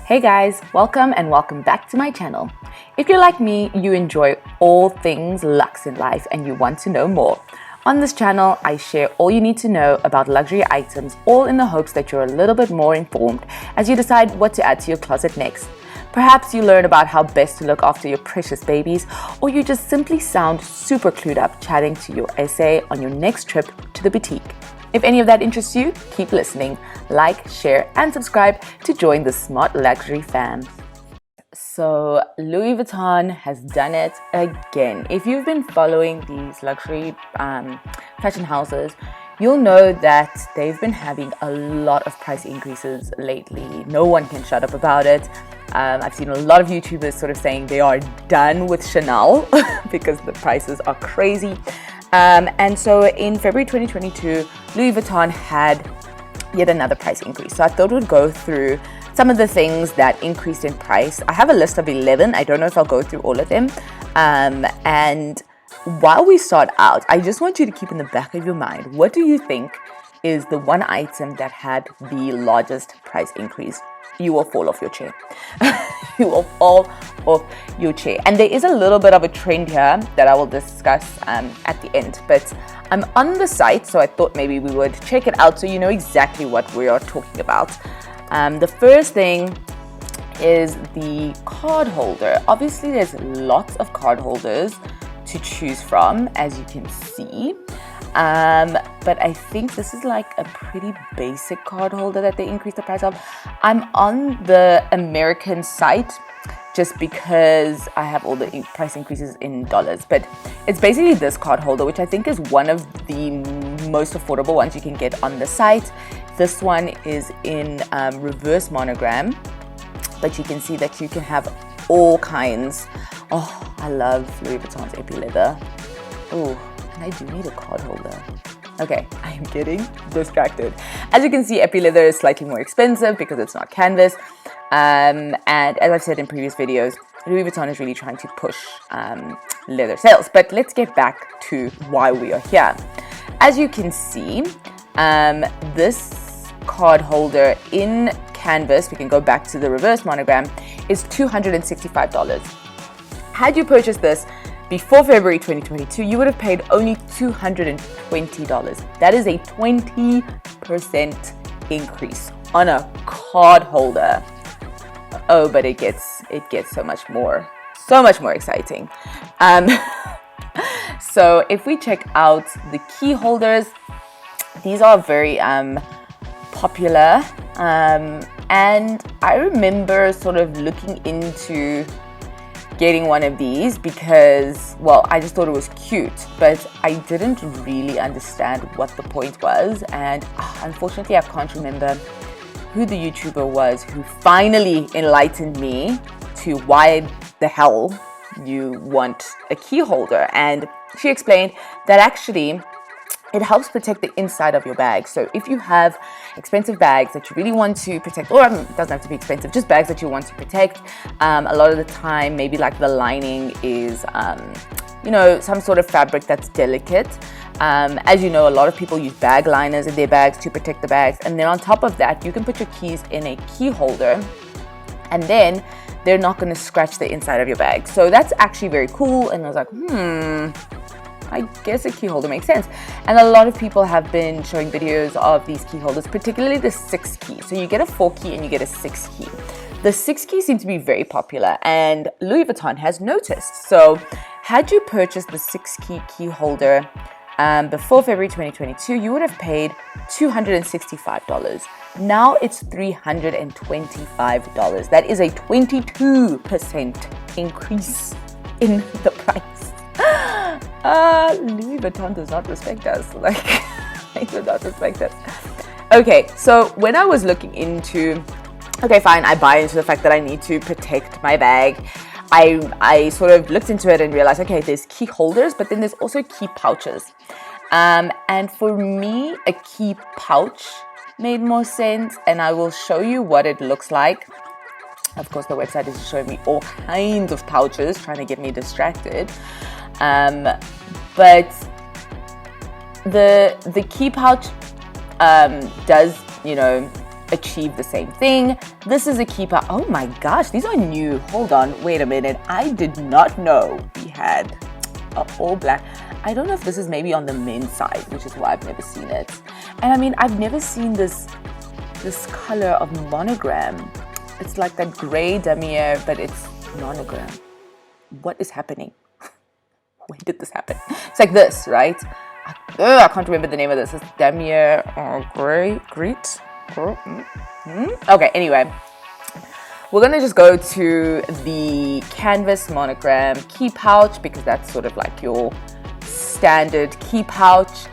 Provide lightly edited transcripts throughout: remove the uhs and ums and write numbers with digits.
Hey guys, welcome back to my channel. If you're like me, you enjoy all things luxe in life and you want to know more. On this channel, I share all you need to know about luxury items, all in the hopes that you're a little bit more informed as you decide what to add to your closet next. Perhaps you learn about how best to look after your precious babies, or you just simply sound super clued up chatting to your essay on your next trip to the boutique. If any of that interests you, keep listening, like, share, and subscribe to join the smart luxury fam. So Louis Vuitton has done it again. If you've been following these luxury fashion houses, you'll know that they've been having a lot of price increases lately. No one can shut up about it. I've seen a lot of YouTubers sort of saying they are done with Chanel because the prices are crazy. And so in February 2022, Louis Vuitton had yet another price increase. So I thought we'd go through some of the things that increased in price. I have a list of 11. I don't know if I'll go through all of them. And while we start out, I just want you to keep in the back of your mind, what do you think is the one item that had the largest price increase? You will fall off your chair. You will fall off your chair. And there is a little bit of a trend here that I will discuss at the end. But I'm on the site, so I thought maybe we would check it out so you know exactly what we are talking about. The first thing is the card holder. Obviously, there's lots of card holders to choose from, as you can see. But I think this is like a pretty basic card holder that they increased the price of. I'm on the American site just because I have all the price increases in dollars, but it's basically this card holder, which I think is one of the most affordable ones you can get on the site. This one is in reverse monogram, but you can see that you can have all kinds. Oh, I love Louis Vuitton's epi leather. Oh, and I do need a card holder. Okay, I am getting distracted. As you can see, epi leather is slightly more expensive because it's not canvas. And as I've said in previous videos, Louis Vuitton is really trying to push leather sales. But let's get back to why we are here. As you can see, this card holder in canvas, we can go back to the reverse monogram, is $265. Had you purchased this before February 2022, you would have paid only $220. That is a 20% increase on a card holder. Oh, but it gets so much more exciting. So if we check out the key holders, these are very popular. And I remember sort of looking into getting one of these because, well, I just thought it was cute, but I didn't really understand what the point was. And unfortunately, I can't remember who the YouTuber was who finally enlightened me to why the hell you want a key holder. And she explained that actually it helps protect the inside of your bag. So if you have expensive bags that you really want to protect, or it doesn't have to be expensive, just bags that you want to protect, a lot of the time, maybe like the lining is, some sort of fabric that's delicate. As you know, a lot of people use bag liners in their bags to protect the bags. And then on top of that, you can put your keys in a key holder and then they're not going to scratch the inside of your bag. So that's actually very cool. And I was like, I guess a key holder makes sense. And a lot of people have been showing videos of these key holders, particularly the 6 key. So you get a 4 key and you get a 6 key. The 6 key seems to be very popular and Louis Vuitton has noticed. So had you purchased the 6 key holder before February 2022, you would have paid $265. Now it's $325. That is a 22% increase in the price. Louis Vuitton does not respect us. They do not respect us. Okay, so when I was looking into, okay, fine, I buy into the fact that I need to protect my bag. I sort of looked into it and realized, okay, there's key holders, but then there's also key pouches. And for me, a key pouch made more sense, and I will show you what it looks like. Of course, the website is showing me all kinds of pouches, trying to get me distracted. But the key pouch does, achieve the same thing. This is a keeper. Oh my gosh, these are new. Hold on, wait a minute. I did not know we had all black. I don't know if this is maybe on the men's side, which is why I've never seen it. And I mean, I've never seen this color of monogram. It's like that gray damier, but it's monogram. What is happening? When did this happen? It's like this, right? I can't remember the name of this. It's damier Greet. Okay, anyway. We're going to just go to the canvas monogram key pouch because that's sort of like your standard key pouch.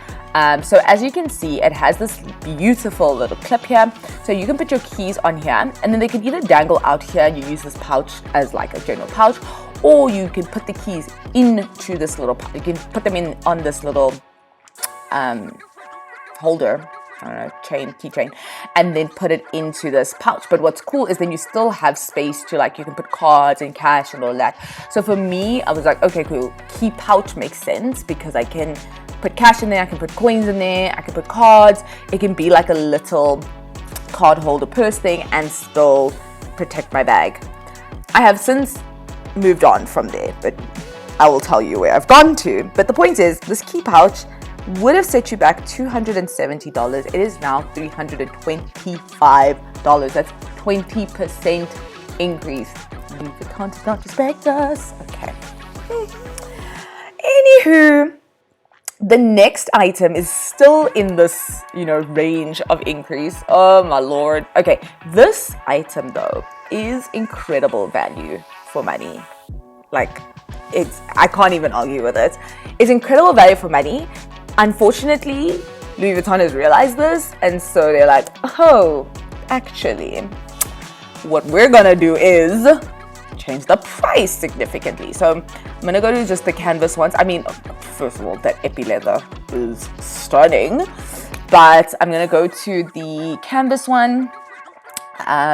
So as you can see, it has this beautiful little clip here. So you can put your keys on here and then they can either dangle out here and you use this pouch as like a general pouch, or you can put the keys into this little pouch. You can put them in on this little holder, I don't know, keychain, and then put it into this pouch. But what's cool is then you still have space to, like, you can put cards and cash and all that. So for me, I was like, okay, cool, key pouch makes sense because I can put cash in there, I can put coins in there, I can put cards. It can be like a little card holder purse thing and still protect my bag. I have since moved on from there, but I will tell you where I've gone to. But the point is, this key pouch would have set you back $270. It is now $325. That's 20% increase. Louis Vuitton did not respect us. Okay. Anywho, the next item is still in this, range of increase. Oh my lord. Okay, this item though is incredible value for money. Like, I can't even argue with it. It's incredible value for money. Unfortunately, Louis Vuitton has realized this, and so they're like, oh, actually, what we're gonna do is change the price significantly. So I'm gonna go to just the canvas ones. I mean, first of all, that epi leather is stunning, but I'm gonna go to the canvas one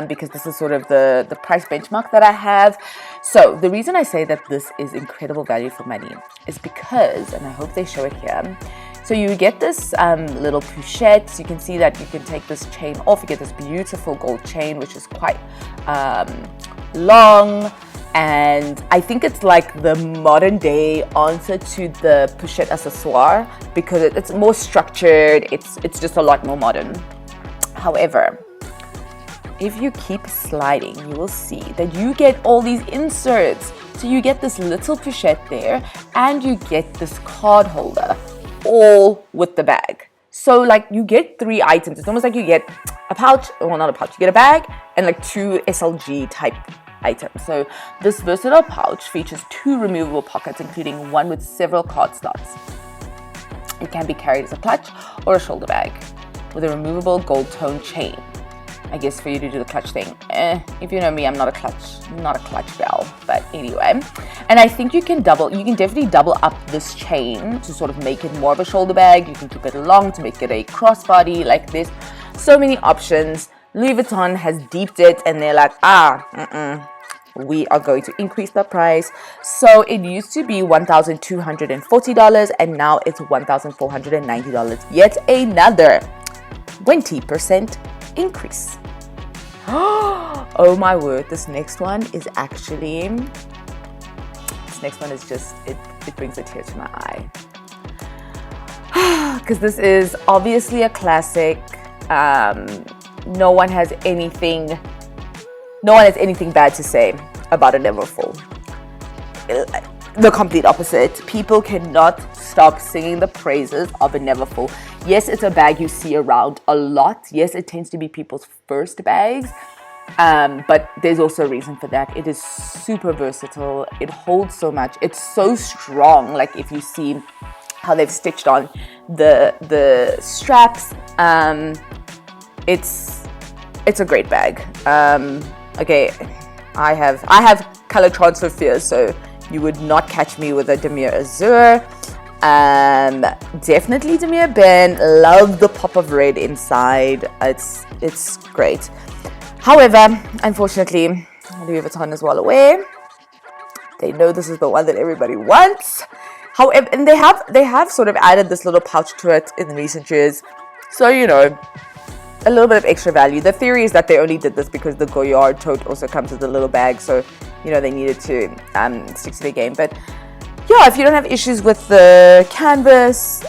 because this is sort of the price benchmark that I have. So the reason I say that this is incredible value for money is because, and I hope they show it here, so you get this little pochette. You can see that you can take this chain off. You get this beautiful gold chain, which is quite long. And I think it's like the modern day answer to the pochette accessoire because it's more structured. It's just a lot more modern. However, if you keep sliding, you will see that you get all these inserts. So you get this little pochette there and you get this card holder all with the bag. So like you get 3 items. It's almost like you get a pouch, well, not a pouch, you get a bag and like 2 SLG type items. So this versatile pouch features 2 removable pockets, including one with several card slots. It can be carried as a clutch or a shoulder bag with a removable gold tone chain. I guess for you to do the clutch thing. If you know me, I'm not a clutch gal. But anyway, and I think you can definitely double up this chain to sort of make it more of a shoulder bag. You can keep it long to make it a crossbody. Like, there's so many options. Louis Vuitton has deeped it and they're like, we are going to increase the price. So it used to be $1,240 and now it's $1,490. Yet another 20% increase. Oh my word, this next one is just, it brings a tear to my eye. Because this is obviously a classic. No one has anything bad to say about a Neverfull. The complete opposite. People cannot stop singing the praises of a Neverfull. Yes, it's a bag you see around a lot. Yes, it tends to be people's first bags. But there's also a reason for that. It is super versatile. It holds so much. It's so strong. Like, if you see how they've stitched on the straps, it's a great bag. Okay, I have color transfer fears, so you would not catch me with a Damier Azur. Definitely Damier Ben. Love the pop of red inside. It's great. However, unfortunately, Louis Vuitton is well aware. They know this is the one that everybody wants. However, and they have sort of added this little pouch to it in recent years. So, a little bit of extra value. The theory is that they only did this because the Goyard tote also comes with a little bag, so you know they needed to stick to their game. But yeah, if you don't have issues with the canvas,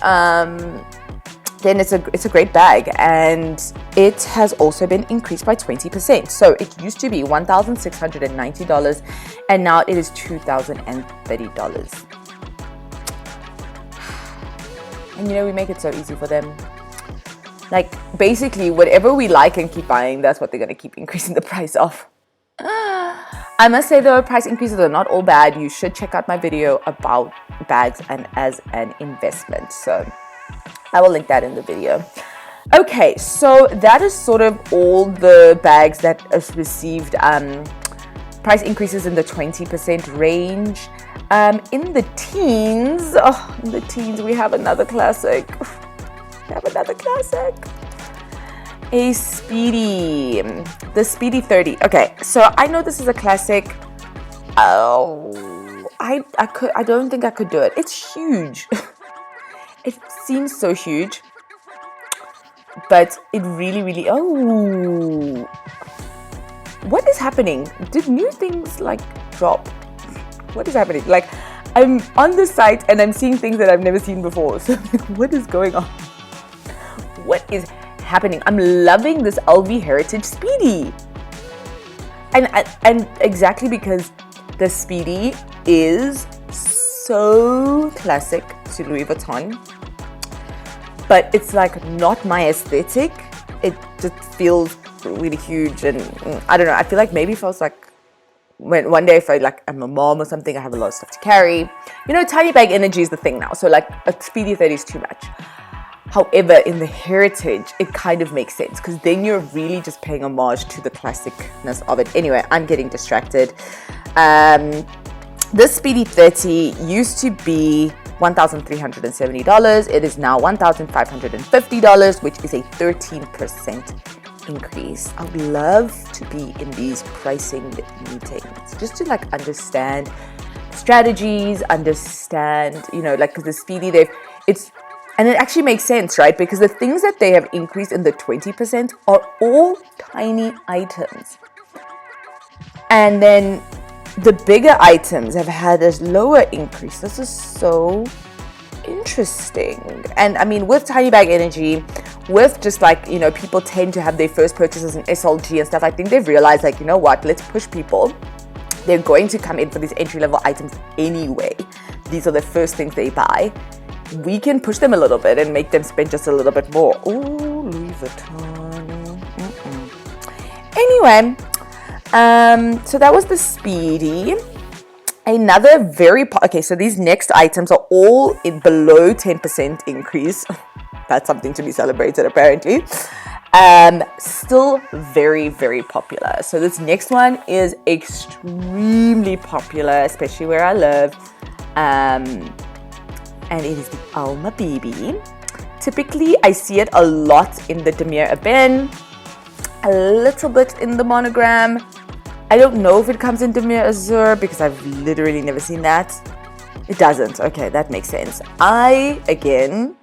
then it's a great bag, and it has also been increased by 20%. So it used to be $1,690, and now it is $2,030. And you know, we make it so easy for them. Like basically whatever we like and keep buying, that's what they're going to keep increasing the price of. I must say though, price increases are not all bad. You should check out my video about bags and as an investment. So I will link that in the video. Okay, so that is sort of all the bags that have received price increases in the 20% range. In the teens, we have another classic. A Speedy, the Speedy 30. Okay, so I know this is a classic. I don't think I could do it. It's huge. It seems so huge, but it really, oh, what is happening? Did new things like drop? What is happening? Like, I'm on the site and I'm seeing things that I've never seen before. So what is going on? What is happening? I'm loving this LV Heritage Speedy. And exactly because the Speedy is so classic to Louis Vuitton, but it's like not my aesthetic. It just feels really huge, and I don't know, I feel like maybe if I was like, when one day if I like I'm a mom or something, I have a lot of stuff to carry, you know, tiny bag energy is the thing now, so like a Speedy 30 is too much. However, in the Heritage, it kind of makes sense because then you're really just paying homage to the classicness of it. Anyway, I'm getting distracted. This Speedy 30 used to be $1,370. It is now $1,550, which is a 13% increase. I would love to be in these pricing meetings just to like understand strategies, understand, you know, like because the Speedy, and it actually makes sense, right? Because the things that they have increased in the 20% are all tiny items. And then the bigger items have had a lower increase. This is so interesting. And I mean, with tiny bag energy, with just like, you know, people tend to have their first purchases in SLG and stuff. I think they've realized like, you know what, let's push people. They're going to come in for these entry-level items anyway. These are the first things they buy. We can push them a little bit and make them spend just a little bit more. Oh, Louis Vuitton. Anyway, so that was the Speedy. Another very okay, so these next items are all in below 10% increase. That's something to be celebrated apparently. Still very, very popular. So this next one is extremely popular, especially where I live. And it is the Alma BB. Typically, I see it a lot in the Damier Ebene, a little bit in the Monogram. I don't know if it comes in Damier Azur because I've literally never seen that. It doesn't. Okay, that makes sense. Again,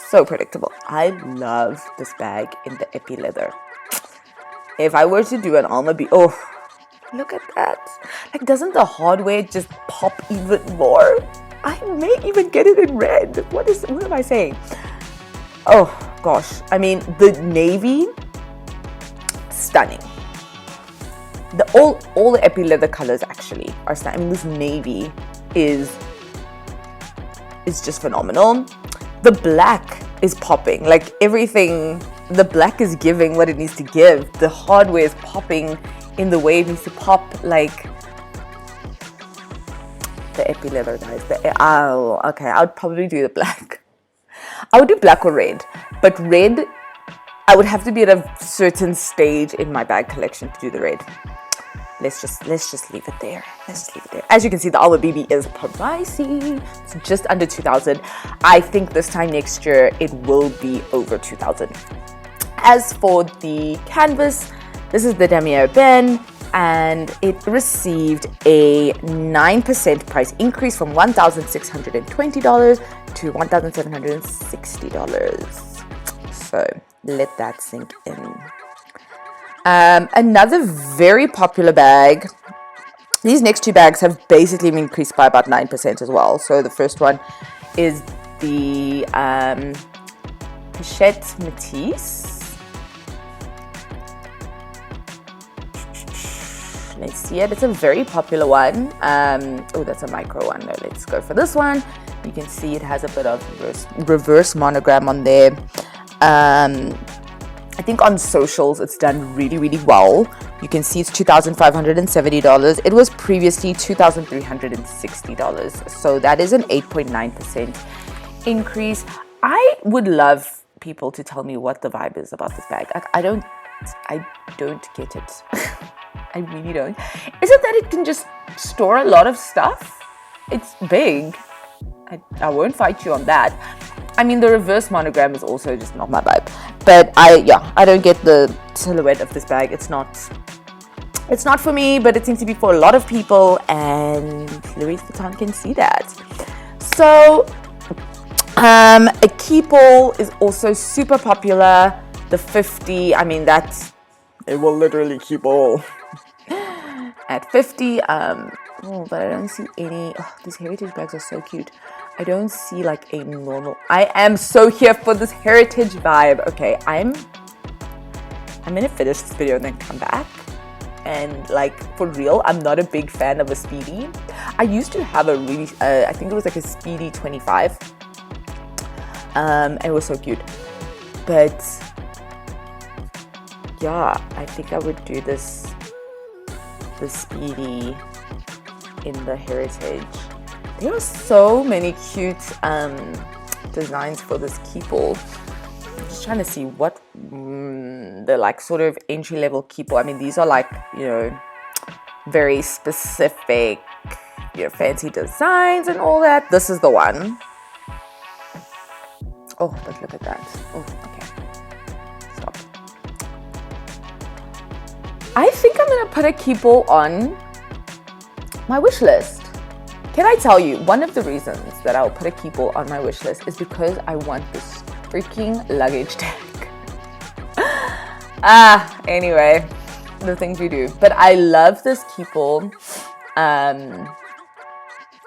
so predictable. I love this bag in the Epi leather. If I were to do an Alma BB, oh, look at that. Like, doesn't the hardware just pop even more? I may even get it in red. What am I saying? Oh gosh. I mean, the navy, stunning. All the Epi leather colors actually are stunning. I mean, this navy is just phenomenal. The black is popping. Like everything, the black is giving what it needs to give. The hardware is popping in the way it needs to pop. Like the Epi leather, guys. Okay, I would probably do the black. I would do black or red, but red, I would have to be at a certain stage in my bag collection to do the red. Let's just leave it there. As you can see, the Alma BB is pricey. It's just under 2,000. I think this time next year it will be over 2,000. As for the canvas, this is the Damier Ebene, and it received a 9% price increase from $1,620 to $1,760. So let that sink in. Another very popular bag. These next two bags have basically increased by about 9% as well. So the first one is the Pochette Métis. Let's see it. It's a very popular one. Oh, that's a micro one. No, let's go for this one. You can see it has a bit of reverse monogram on there. I think on socials it's done really, really well. You can see it's $2,570. It was previously $2,360. So that is an 8.9% increase. I would love people to tell me what the vibe is about this bag. I don't get it. I really don't. Is it that it can just store a lot of stuff? It's big. I won't fight you on that. I mean, the reverse monogram is also just not my vibe. But I don't get the silhouette of this bag. It's not for me, but it seems to be for a lot of people, and Louis Vuitton can see that. So, a keepall is also super popular. The 50, I mean, it will literally keep all. At 50, but I don't see any. Oh, these heritage bags are so cute. I don't see like a normal. I am so here for this heritage vibe. Okay, I'm gonna finish this video and then come back. And like, for real, I'm not a big fan of a Speedy. I used to have a really, I think it was like a Speedy 25. And it was so cute. But yeah, I think I would do the Speedy in the heritage. There are so many cute designs for this keepall. I'm just trying to see what the like sort of entry-level keepall. I mean, these are like, you know, very specific, you know, fancy designs and all that. This is the one. Oh, but look at that. Oh, okay. Stop. I think I'm gonna put a keepall on my wish list. Can I tell you, one of the reasons that I'll put a keepall on my wish list is because I want this freaking luggage tag. Anyway, the things we do. But I love this keepall.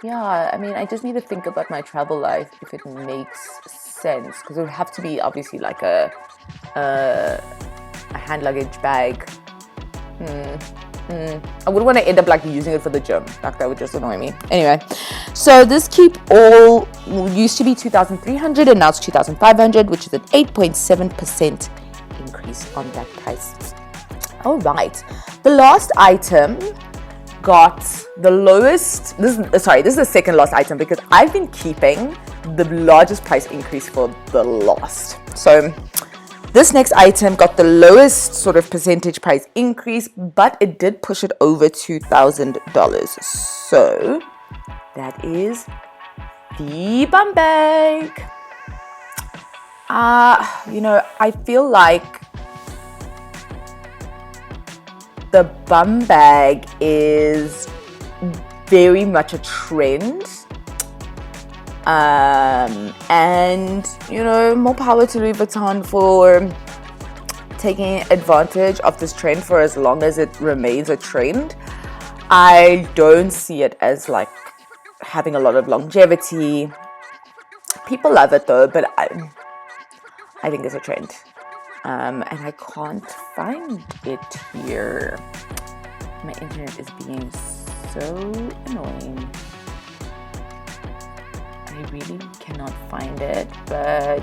Yeah, I mean, I just need to think about my travel life if it makes sense, because it would have to be obviously like a hand luggage bag. I wouldn't want to end up like using it for the gym. Like, that would just annoy me. Anyway, so this keepall used to be $2,300 and now it's $2,500, which is an 8.7% increase on that price. All right, the last item got the lowest. This is the second last item, because I've been keeping the largest price increase for the last. So this next item got the lowest sort of percentage price increase, but it did push it over $2,000. So that is the bum bag. You know, I feel like the bum bag is very much a trend. And, you know, more power to Louis Vuitton for taking advantage of this trend for as long as it remains a trend. I don't see it as like having a lot of longevity. People love it though, but I think it's a trend. And I can't find it here. My internet is being so annoying. I really cannot find it, but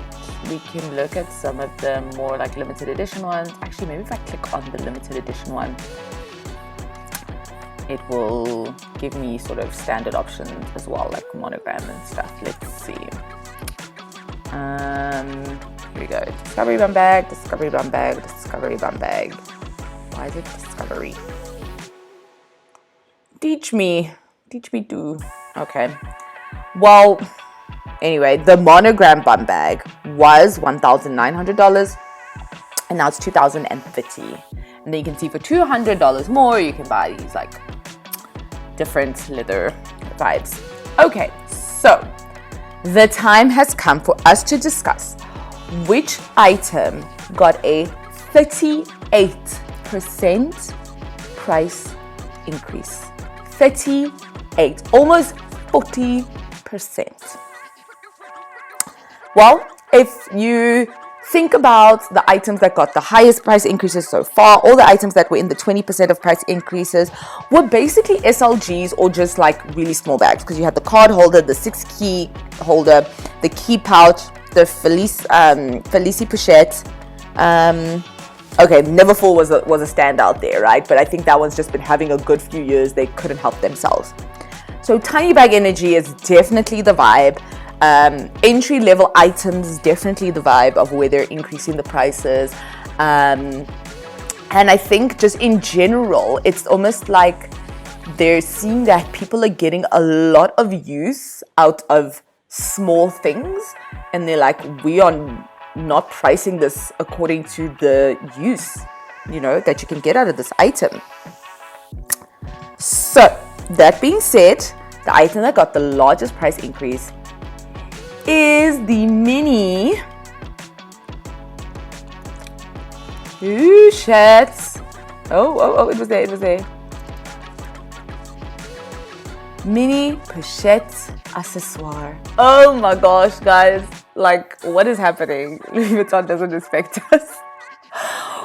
we can look at some of the more like limited edition ones. Actually, maybe if I click on the limited edition one, it will give me sort of standard options as well, like monogram and stuff. Let's see. Here we go. Discovery bum bag, discovery bum bag, discovery bum bag. Why is it discovery? Teach me too. Okay. Well, anyway, the monogram bum bag was $1,900 and now it's $2,050. And then you can see for $200 more, you can buy these like different leather vibes. Okay, so the time has come for us to discuss which item got a 38% price increase. 38, almost 40%. Well, if you think about the items that got the highest price increases so far, all the items that were in the 20% of price increases were basically SLGs or just like really small bags, because you had the card holder, the 6-key holder, the key pouch, the Felici pochette. Okay, Neverfull was a standout there, right? But I think that one's just been having a good few years. They couldn't help themselves. So tiny bag energy is definitely the vibe. Entry level items, definitely the vibe of where they're increasing the prices. And I think just in general, it's almost like they're seeing that people are getting a lot of use out of small things, and they're like, we are not pricing this according to the use, you know, that you can get out of this item. So that being said, the item that got the largest price increase is the mini pochette. Oh, it was there. Mini pochette accessoire. Oh my gosh, guys. Like, what is happening? Vuitton doesn't respect us.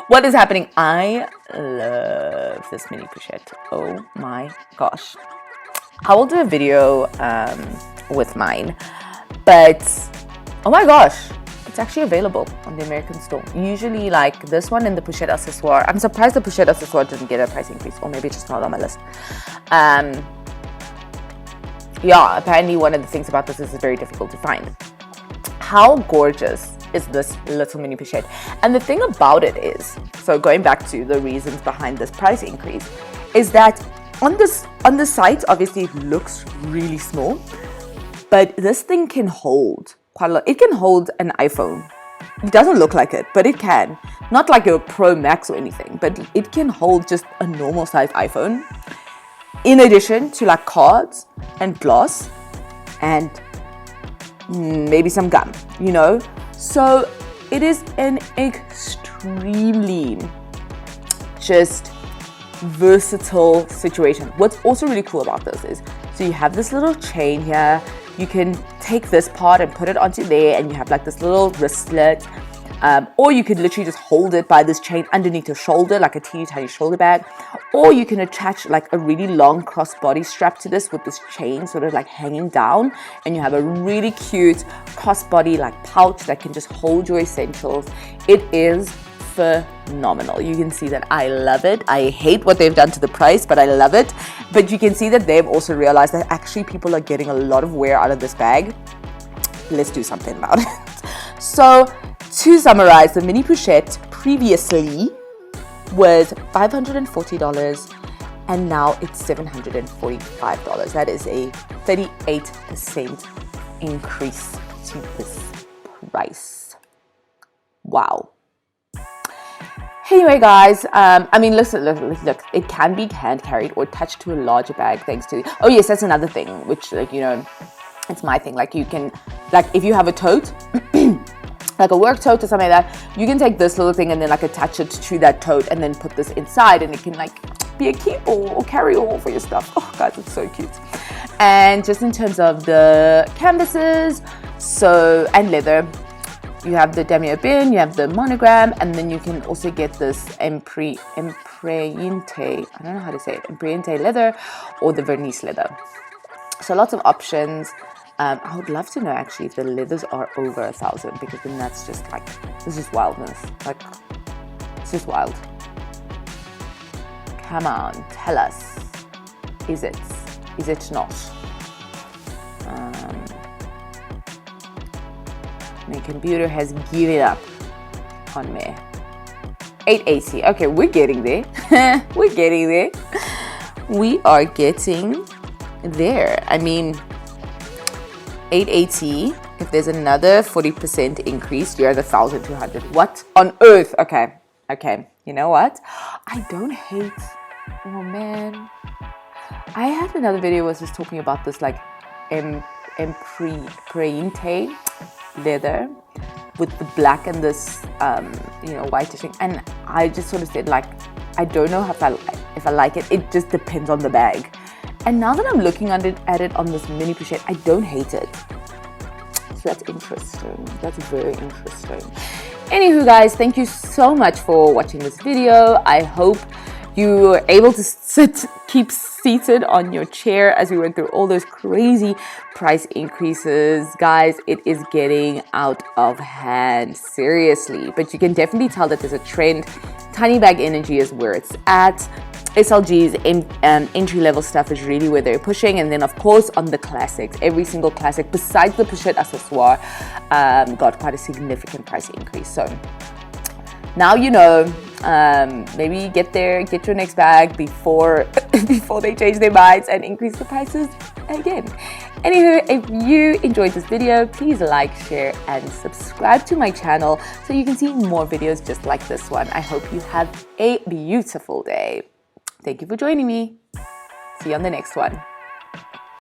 What is happening? I love this mini pochette. Oh my gosh. I will do a video with mine. But, oh my gosh, it's actually available on the American store. Usually, like this one and the pochette accessoire. I'm surprised the pochette accessoire didn't get a price increase, or maybe it's just not on my list. Yeah, apparently one of the things about this is it's very difficult to find. How gorgeous is this little mini pochette? And the thing about it is, so going back to the reasons behind this price increase, is that on the site, obviously it looks really small, but this thing can hold quite a lot. It can hold an iPhone. It doesn't look like it, but it can. Not like a Pro Max or anything, but it can hold just a normal size iPhone. In addition to like cards and gloss and maybe some gum, you know? So it is an extremely just versatile situation. What's also really cool about this is, so you have this little chain here. You can take this part and put it onto there, and you have like this little wristlet, or you could literally just hold it by this chain underneath your shoulder, like a teeny tiny shoulder bag, or you can attach like a really long crossbody strap to this with this chain sort of like hanging down, and you have a really cute crossbody like pouch that can just hold your essentials. It is phenomenal. You can see that I love it. I hate what they've done to the price, but I love it. But you can see that they've also realized that actually people are getting a lot of wear out of this bag. Let's do something about it. So to summarize, the mini pochette previously was $540 and now it's $745. That is a 38% increase to this price. Wow. Anyway, guys, I mean, listen, look, it can be hand carried or attached to a larger bag thanks to, oh yes, that's another thing, which, like, you know, it's my thing. Like, you can, like, if you have a tote, like a work tote or something like that, you can take this little thing and then like attach it to that tote and then put this inside, and it can like be a keep or carry all for your stuff. Oh, guys, it's so cute. And just in terms of the canvases, so, and leather, you have the damier bin, you have the monogram, and then you can also get this empreinte, I don't know how to say it, empreinte leather or the vernice leather. So lots of options. I would love to know actually if the leathers are over 1,000, because then that's just like, this is wildness. Like, it's just wild. Come on, tell us. Is it not? My computer has given up on me. 880. Okay, we're getting there. We're getting there. We are getting there. I mean, 880. If there's another 40% increase, you're at 1,200. What on earth? Okay. You know what? I don't hate. Oh man. I had another video was just talking about this like empreinte leather with the black and this whitishing, and I just sort of said, like, I don't know if I like it. It just depends on the bag. And now that I'm looking at it on this mini pochette, I don't hate it. So that's interesting. That's very interesting. Anywho, guys, thank you so much for watching this video. I hope you were able to keep seated on your chair as we went through all those crazy price increases. Guys, it is getting out of hand, seriously. But you can definitely tell that there's a trend. Tiny bag energy is where it's at. SLG's entry-level stuff is really where they're pushing. And then, of course, on the classics, every single classic besides the pochette accessoire got quite a significant price increase. So now you know, maybe get your next bag before they change their minds and increase the prices again. Anywho, if you enjoyed this video, please like, share, and subscribe to my channel so you can see more videos just like this one. I hope you have a beautiful day. Thank you for joining me. See you on the next one.